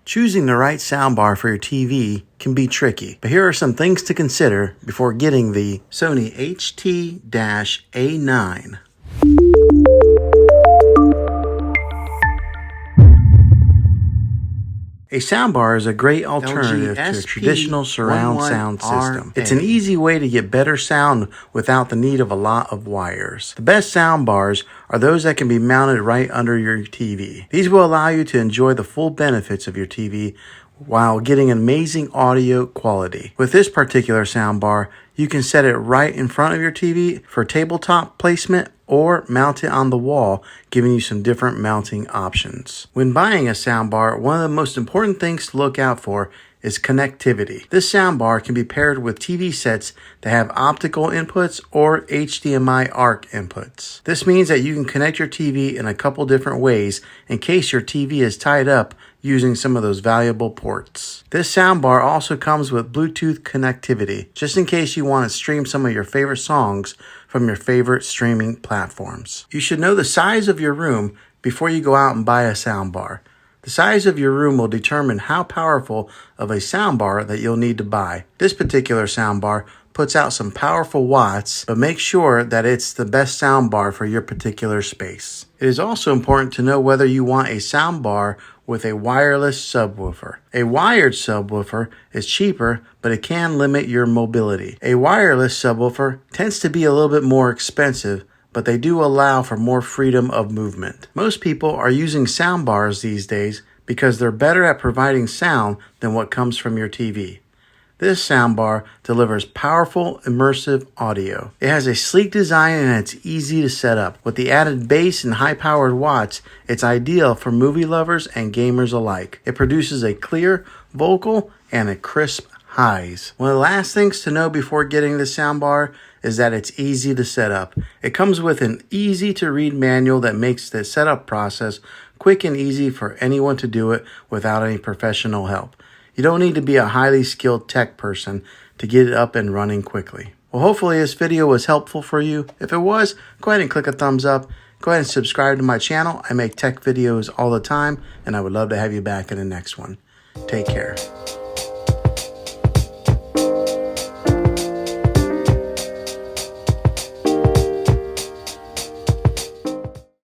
Choosing the right soundbar for your TV can be tricky, but here are some things to consider before getting the Sony HT-A9. A soundbar is a great alternative to a traditional surround sound system. It's an easy way to get better sound without the need of a lot of wires. The best soundbars are those that can be mounted right under your TV. These will allow you to enjoy the full benefits of your TV while getting amazing audio quality. With this particular soundbar, you can set it right in front of your TV for tabletop placement or mount it on the wall, giving you some different mounting options. When buying a soundbar, one of the most important things to look out for is connectivity. This soundbar can be paired with TV sets that have optical inputs or HDMI ARC inputs. This means that you can connect your TV in a couple different ways in case your TV is tied up using some of those valuable ports. This soundbar also comes with Bluetooth connectivity, just in case you want to stream some of your favorite songs from your favorite streaming platforms. You should know the size of your room before you go out and buy a soundbar. The size of your room will determine how powerful of a soundbar that you'll need to buy. This particular soundbar puts out some powerful watts, but make sure that it's the best soundbar for your particular space. It is also important to know whether you want a soundbar with a wireless subwoofer. A wired subwoofer is cheaper, but it can limit your mobility. A wireless subwoofer tends to be a little bit more expensive, but they do allow for more freedom of movement. Most people are using soundbars these days because they're better at providing sound than what comes from your TV. This soundbar delivers powerful, immersive audio. It has a sleek design and it's easy to set up. With the added bass and high-powered watts, it's ideal for movie lovers and gamers alike. It produces a clear vocal and a crisp highs. One of the last things to know before getting this soundbar is that it's easy to set up. It comes with an easy-to-read manual that makes the setup process quick and easy for anyone to do it without any professional help. You don't need to be a highly skilled tech person to get it up and running quickly. Well, hopefully this video was helpful for you. If it was, go ahead and click a thumbs up. Go ahead and subscribe to my channel. I make tech videos all the time, and I would love to have you back in the next one. Take care.